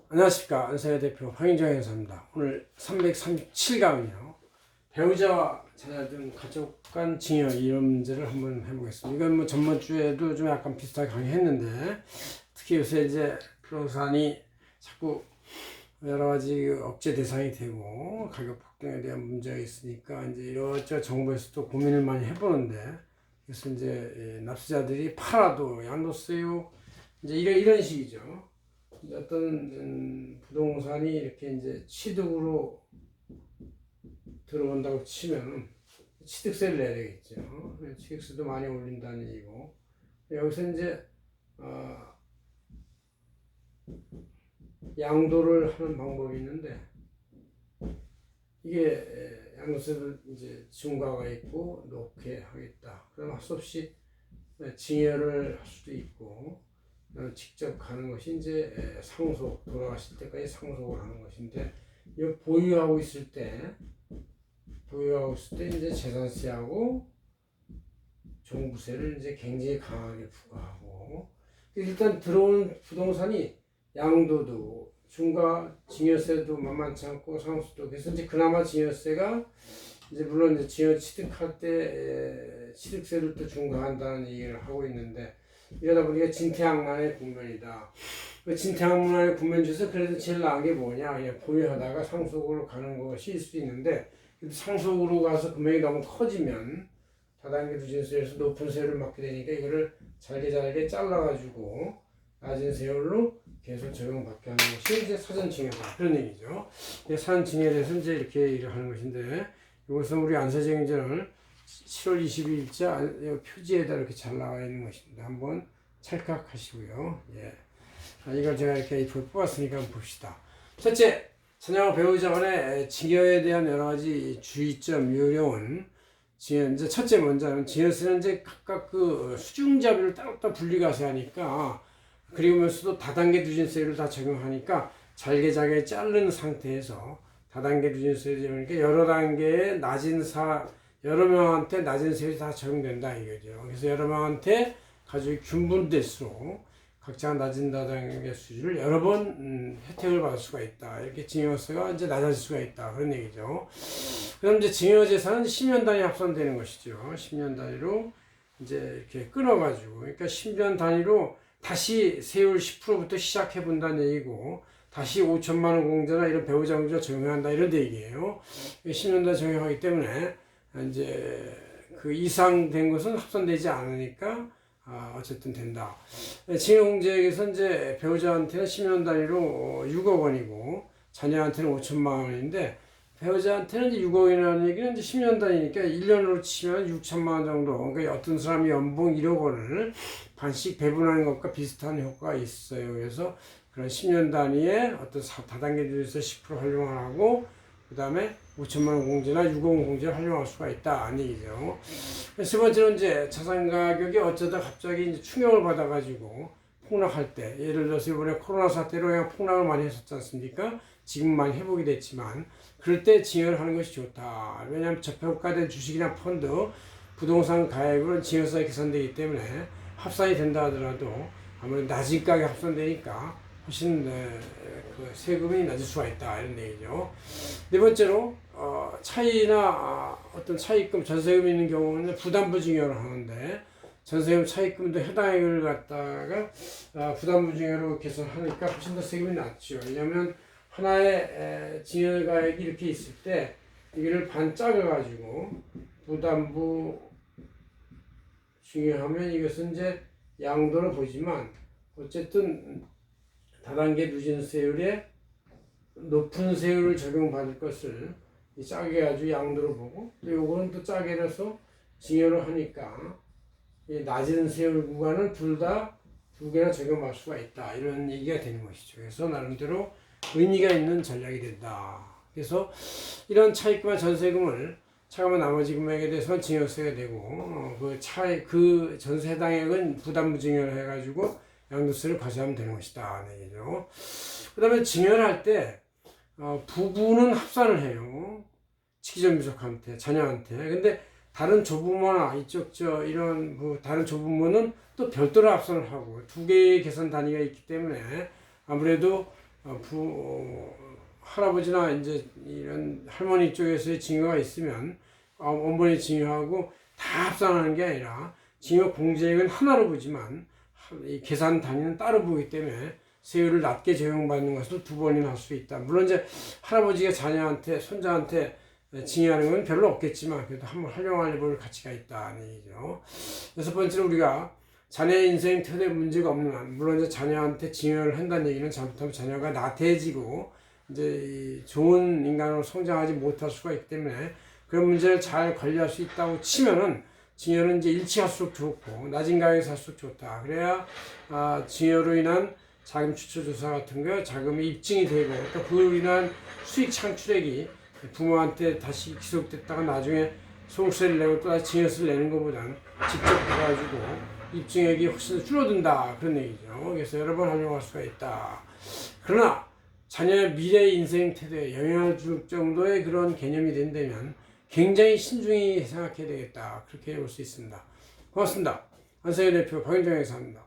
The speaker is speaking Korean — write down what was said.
안녕하십니까. 안세의 대표 황인정 형사입니다. 오늘 337강은요. 배우자와 자녀 등 가족 간 징여 이런 문제를 한번 해보겠습니다. 이건 뭐 전번주에도 좀 약간 비슷하게 강의했는데, 특히 요새 이제 부동산이 자꾸 여러 가지 억제 대상이 되고 가격 폭등에 대한 문제가 있으니까 이제 이것저것 정부에서도 고민을 많이 해보는데, 그래서 이제 납세자들이 팔아도 양도세요 이제 이런 식이죠. 어떤 부동산이 이렇게 이제 취득으로 들어온다고 치면 취득세를 내야 되겠죠. 취득세도 많이 올린다는 얘기고, 여기서 이제 양도를 하는 방법이 있는데, 이게 양도세를 이제 중과가 있고 높게 하겠다. 그럼 할 수 없이 징여를 할 수도 있고, 직접 가는 것이 이제 상속, 돌아가실 때까지 상속을 하는 것인데, 이 보유하고 있을 때 이제 재산세하고 종부세를 이제 굉장히 강하게 부과하고, 일단 들어온 부동산이 양도도 중과 징여세도 만만치 않고 상속도, 그래서 이제 그나마 징여세가 이제 물론 이제 징여 취득할 때 취득세를 또 중과한다는 얘기를 하고 있는데, 이러다 보니까 진퇴양난의 국면이다. 그 진퇴양난의 국면 중에서 그래도 제일 나은 게 뭐냐, 그냥 보유하다가 상속으로 가는 것일 수도 있는데, 상속으로 가서 금액이 너무 커지면 다단계 누진세에서 높은 세율을 맞게 되니까 이거를 잘게 잘라가지고 낮은 세율로 계속 적용받게 하는 것이 이제 사전징여다, 그런 얘기죠. 사전징여에 대해서 이제 이렇게 일을 하는 것인데, 이것은 우리 안세쟁전을 7월 22일자 표지에다 이렇게 잘 나와 있는 것입니다. 한번 찰칵하시고요. 예. 이걸 제가 이렇게 뽑았으니까 한번 봅시다. 첫째, 자녀와 배우자 간의 징여에 대한 여러 가지 주의점, 요령은, 이제 첫째 먼저, 징여세는 이제 각각 그 수중자비를 따로따로 분리가세 하니까, 그리고면서도 다단계 누진세율을 다 적용하니까 잘게 자르는 상태에서 다단계 누진세율을 적용하니까 여러 단계의 여러 명한테 낮은 세율이 다 적용된다 이거죠. 그래서 여러 명한테 가족이 균분될수록 각자 낮은 다단계 수준을 여러 번 혜택을 받을 수가 있다. 이렇게 징여세가 이제 낮아질 수가 있다, 그런 얘기죠. 그럼 이제 징여재산은 10년 단위 합산되는 것이죠. 10년 단위로 이제 이렇게 끊어가지고, 그러니까 10년 단위로 다시 세율 10%부터 시작해 본다는 얘기고, 다시 5천만 원 공제나 이런 배우자 공제를 적용한다, 이런 얘기예요. 10년 단위 적용하기 때문에 이제 그 이상 된 것은 합산되지 않으니까 어쨌든 된다. 징여공제액에서 이제 배우자한테는 10년 단위로 6억 원이고 자녀한테는 5천만 원인데, 배우자한테는 이제 6억 원이라는 얘기는 이제 10년 단위니까 1년으로 치면 6천만 원 정도, 그러니까 어떤 사람이 연봉 1억 원을 반씩 배분하는 것과 비슷한 효과가 있어요. 그래서 그런 10년 단위의 어떤 다단계들에서 10% 활용을 하고, 그 다음에 5천만 원 공제나 6억 원 공제를 활용할 수가 있다, 는 얘기죠. 세 번째는 이제 자산 가격이 어쩌다 갑자기 이제 충격을 받아가지고 폭락할 때, 예를 들어서 이번에 코로나 사태로 그냥 폭락을 많이 했었지 않습니까? 지금 많이 회복이 됐지만, 그럴 때 징여를 하는 것이 좋다. 왜냐하면 저평가된 주식이나 펀드, 부동산 가액으로는 징여세가 계산되기 때문에 합산이 된다 하더라도 아무래도 낮은 가격에 합산되니까 훨씬 그 세금이 낮을 수가 있다, 이런 얘기죠. 네 번째로 차이나 어떤 차입금, 전세금이 있는 경우는 부담부 징여를 하는데, 전세금 차입금도 해당액을 갖다가 부담부 징여로 계산하니까 훨씬 더 세금이 낮죠. 왜냐하면 하나의 징여가액이 이렇게 있을 때 이거를 반 작아가지고 부담부 징여하면, 이것은 이제 양도를 보지만 어쨌든 다단계 누진세율에 높은 세율을 적용받을 것을 짜게 가지고 양도를 보고, 또 요거는 또 짜게 해서 징여를 하니까 이 낮은 세율 구간은 두 개나 적용할 수가 있다, 이런 얘기가 되는 것이죠. 그래서 나름대로 의미가 있는 전략이 된다. 그래서 이런 차입금과 전세금을 차감한 나머지 금액에 대해서는 징여세가 되고, 그 전세 해당액은 부담부 징여를 해가지고 양도세를 과세하면 되는 것이다, 는 얘기죠. 그 다음에 징여를 할 때 부부는 합산을 해요. 직계전비속한테, 자녀한테. 근데 다른 조부모나 이런 다른 조부모는 또 별도로 합산을 하고, 두 개의 계산 단위가 있기 때문에 아무래도 할아버지나 이제 이런 할머니 쪽에서의 증여가 있으면 어머니 증여하고 다 합산하는 게 아니라 증여 공제액은 하나로 보지만 이 계산 단위는 따로 보기 때문에 세율을 낮게 적용받는 것으로 두 번이나 할 수 있다. 물론 이제 할아버지가 자녀한테 손자한테 증여하는 건 별로 없겠지만 그래도 한번 활용해 볼 가치가 있다는 얘기죠. 여섯 번째로 우리가 자녀의 인생 태도에 문제가 없는 한, 물론 이제 자녀한테 증여를 한다는 얘기는 잘못하면 자녀가 나태해지고 이제 좋은 인간으로 성장하지 못할 수가 있기 때문에 그런 문제를 잘 관리할 수 있다고 치면은 증여는 이제 일치할수록 좋고 낮은 가격에 살수록 좋다. 그래야 증여로 인한 자금 추출 조사 같은 거 자금이 입증이 되고 또 그로 인한 수익 창출액이 부모한테 다시 기속됐다가 나중에 소득세를 내고 또 다시 증여세를 내는 것보다는 직접 해가지고 입증액이 훨씬 줄어든다 그런 얘기죠. 그래서 여러 번 활용할 수가 있다. 그러나 자녀의 미래 인생 태도에 영향을 줄 정도의 그런 개념이 된다면 굉장히 신중히 생각해야 되겠다. 그렇게 볼 수 있습니다. 고맙습니다. 안세현 대표 박윤정 회사입니다.